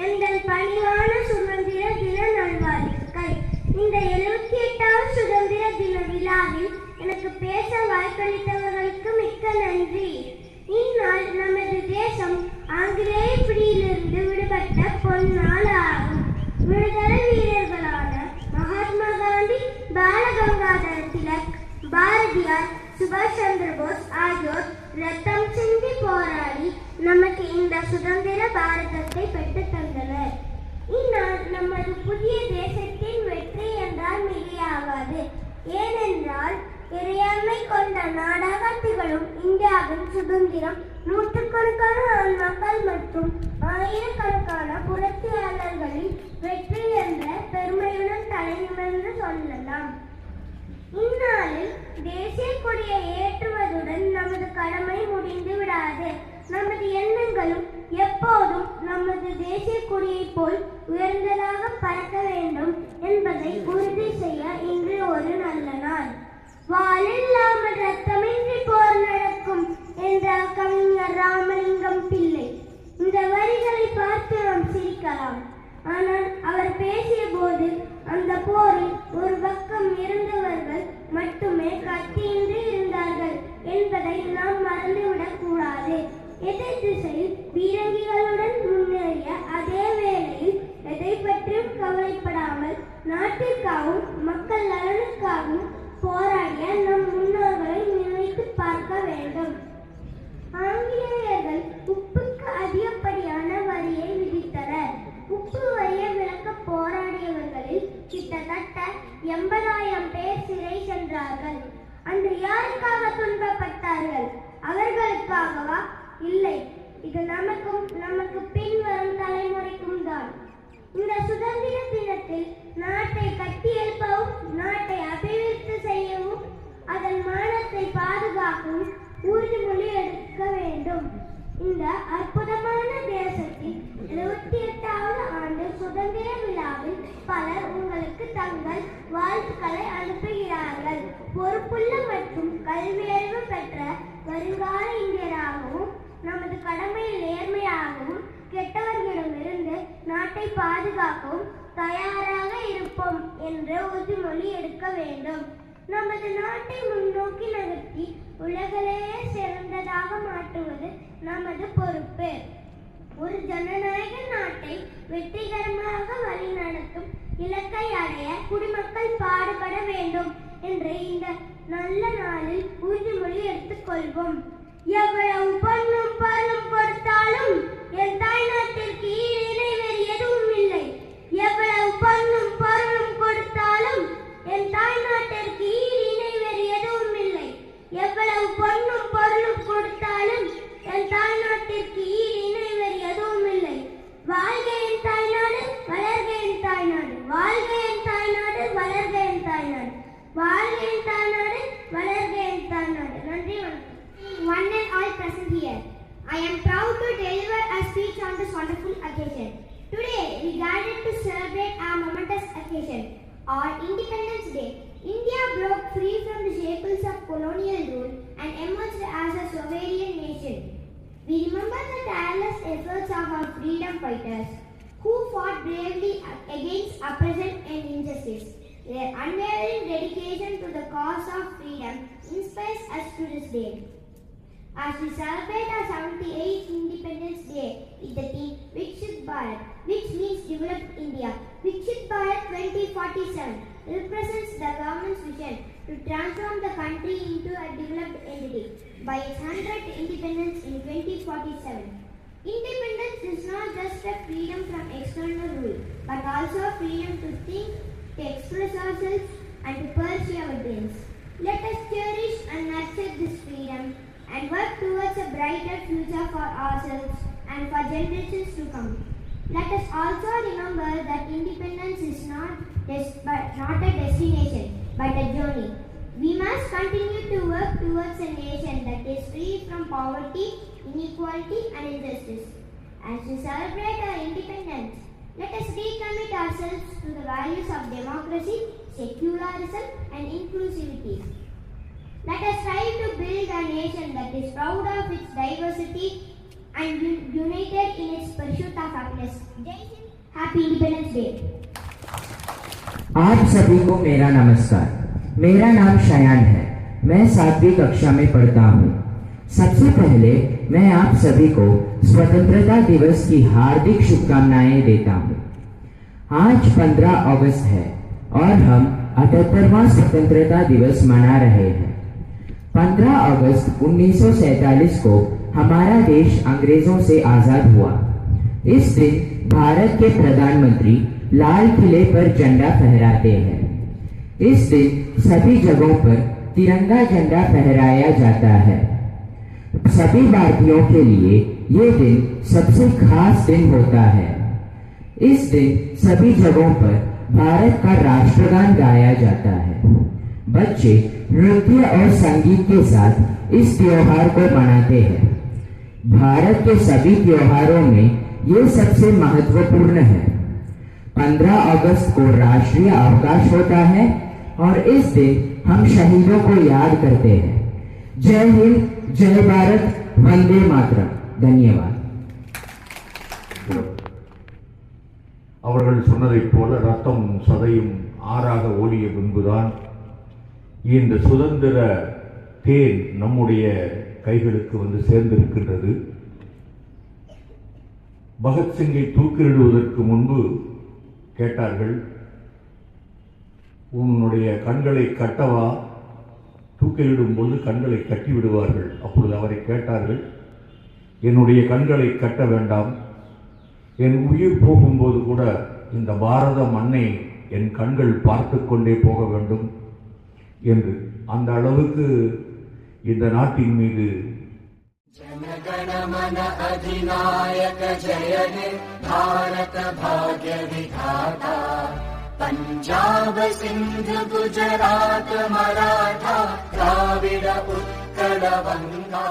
எங்கள் பணிவான சுதந்திர தின நல்வாழ்த்துக்கள். இந்த 78வது சுதந்திர தின விழாவில் எனக்கு பேச வாய்ப்பளித்தவர்களுக்கு மிக்க நன்றி. இந்நாள் நமது தேசம் ஆங்கிலேய பிடியிலிருந்து விடுபட்ட பொன்னாள் ஆகும். விடுதலை வீரர்களான மகாத்மா காந்தி, பாலகங்காதர திலக், பாரதியார், சுபாஷ் சந்திரபோஸ் ஆகியோர் ரத்தம் சிந்தி போராடி நமக்கு இந்த சுதந்திர பாரதத்தை பெற்று தந்தனர். இந்நாள் நமது புதிய தேசத்தின் வெற்றி என்றால் மிகையாகாது. ஏனென்றால் இறையாண்மை கொண்ட நாடாக திகழும் இந்தியாவின் சுதந்திரம் நூற்றுக்கணக்கான மக்கள் மற்றும் ஆயிரக்கணக்கான புரட்சியாளர்களின் வெற்றி என்ற பெருமையுடன் தலைநிமிர்ந்து சொல்லலாம். இந்நாளில் தேசிய கொடியை ஏற்றுவதுடன் நமது கடமை முடிந்து விடாது. நமது எண்ணங்களும் எப்போதும் நமது தேசிய கொடியை போல் உயர்ந்ததாக பறக்க வேண்டும் என்பதை உறுதி செய்ய இன்று ஒரு நல்ல நாள். வாளில்லாமல் ரத்தமின்றி போர் நடக்கும் என்றார் கவிஞர் ராமலிங்கம் பிள்ளை. இந்த வரிகளை பார்த்து நாம் சிரிக்கலாம். ஆனால் அவர் பேசிய போது அந்த போரில் ஒரு பக்கம் இருந்தவர்கள் மட்டுமே கத்தியின்றி இருந்தார்கள் என்பதை நாம் மறந்துவிடக் கூடாது. எதிர் திசையில் பீரங்கிகளுடன் முன்னேறிய அதே வேளையில் எதை பற்றியும் கவலைப்படாமல் நாட்டிற்காகவும் மக்கள் நலனுக்காகவும் போராடிய நம் முன்னோர்களை நினைத்து பார்க்க வேண்டும். ஆங்கிலேயர்கள் உப்புக்கு அதிகப்படியான வரியை விதித்தனர். உப்பு வரியை விலக்க போராடியவர்களில் கிட்டத்தட்ட 80,000 பேர் சிறை சென்றார்கள். அன்று யாருக்காக துன்பப்பட்டார்கள்? அவர்களுக்காகவா? இல்லை, இது நமக்கும் நமக்கு பின்வரும் தலைமுறைக்கும் தான். இந்த சுதந்திர தினத்தில் நாட்டை கட்டி எழுப்பவும், நாட்டை அபிவிருத்தி செய்யவும், அதன் மானத்தை பாதுகாக்கவும் உறுதிமொழி எடுக்க வேண்டும். இந்த அற்புதமான தேசத்தின் 78வது ஆண்டு சுதந்திர விழாவில் பலர் உங்களுக்கு தங்கள் வாழ்த்துக்களை அனுப்புகிறார்கள். பொறுப்புள்ள மற்றும் கல்வியறிவு பெற்ற வருங்கால இந்தியராகவும் நமது கடமையில் நேர்மையாகவும் கெட்டவர்களிடமிருந்து நாட்டை பாதுகாக்கவும் தயாராக இருப்போம் என்று உறுதிமொழி எடுக்க வேண்டும். நமது நாட்டை முன்னோக்கி நகர்த்தி உலகிலேயே சிறந்ததாக மாற்றுவது நமது பொறுப்பு. ஒரு ஜனநாயக நாட்டை வெற்றிகரமாக வழிநடத்தும் இலக்கை அடைய குடிமக்கள் பாடுபட வேண்டும் என்று இந்த நல்ல நாளில் உறுதிமொழி எடுத்துக்கொள்வோம். எவ்வளவு பொன்னும் பொருளும் கொடுத்தாலும் என் தாய்நாட்டிற்கு ஈடு இணை வேறு எதுவும் இல்லை. எவ்வளவு பொன்னும் பொருளும் கொடுத்தாலும் என் தாய்நாட்டிற்கு ஈடு இணை வேறு எதுவும் இல்லை. எவ்வளவு பொன்னும் பொருளும் கொடுத்தாலும் என் தாய்நாட்டிற்கு ஈடு இணை வேறு எதுவும் இல்லை. வாழ்க என் தாய்நாடு, வளர்க என் தாய்நாடு. வாழ்க என் தாய்நாடு, வளர்க என் தாய்நாடு. வாழ்க என் தாய்நாடு, வளர்க என் தாய்நாடு. நன்றி, வணக்கம். One and all present here, I am proud to deliver a speech on this wonderful occasion. Today, we gathered to celebrate our momentous occasion, our Independence Day. India broke free from the shackles of colonial rule and emerged as a sovereign nation. We remember the tireless efforts of our freedom fighters who fought bravely against oppression and injustice. Their unwavering dedication to the cause of freedom inspires us to this day. As we celebrate our 78th Independence Day with the theme Viksit Bharat, which means developed India, Viksit Bharat 2047 represents the government's vision to transform the country into a developed entity by its 100th independence in 2047. Independence is not just a freedom from external rule, but also freedom to think, to express ourselves, and to pursue our dreams. Let us cherish and nurture this freedom and work towards a brighter future for ourselves and for generations to come. Let us also remember that independence is not a destination, but a journey. We must continue to work towards a nation that is free from poverty, inequality, and injustice. As we celebrate our independence, let us recommit ourselves to the values of democracy, secularism, and inclusivity. Let us strive to build a nation that is proud of its diversity, and united in its pursuit of happiness. Jai Hind. Happy Independence Day. आप सभी को मेरा नमस्कार। मेरा नाम शयान है। मैं 7वीं कक्षा में पढ़ता हूँ। सबसे पहले मैं आप सभी को स्वतंत्रता दिवस की हार्दिक शुभकामनाएं देता हूँ। आज 15 अगस्त है और हम 78वां स्वतंत्रता दिवस मना रहे हैं। 15 अगस्त 1947 को हमारा देश अंग्रेजों से आजाद हुआ। इस दिन भारत के प्रधानमंत्री लाल किले पर झंडा फहराते हैं। इस दिन सभी जगहों पर तिरंगा झंडा फहराया जाता है। सभी भारतीयों के लिए ये दिन सबसे खास दिन होता है। इस दिन सभी जगहों पर भारत का राष्ट्रगान गाया जाता है। बच्चे नृत्य और संगीत के साथ इस त्योहार को मनाते हैं। भारत के सभी त्योहारों में ये सबसे महत्वपूर्ण है। 15 अगस्त को राष्ट्रीय अवकाश होता है और इस दिन हम शहीदों को याद करते हैं। जय हिंद, जय भारत, वंदे मातरम। धन्यवाद। அவர்கள் சொன்னதைப் போல ரத்தம் சதையும் ஆறாக ஓடிய பின்புதான் இந்த சுதந்திர தேன் நம்முடைய கைகளுக்கு வந்து சேர்ந்திருக்கின்றது. பகத்சிங்கை தூக்கிலிடுவதற்கு முன்பு கேட்டார்கள், உன்னுடைய கண்களை கட்டவா? தூக்கிலிடும் பொழுது கண்களை கட்டி விடுவார்கள். அப்பொழுது அவரை கேட்டார்கள், என்னுடைய கண்களை கட்ட வேண்டாம், என் உயிர் போகும்போது கூட இந்த பாரத மண்ணை என் கண்கள் பார்த்து கொண்டே போக வேண்டும் என்று. அந்த அளவுக்கு இந்த நாட்டின் மீது जनगणमन अधिनायक जय हे भारत भाग्य विधाता पंजाब सिंध गुजरात मराठा द्राविड उत्कल बंगा।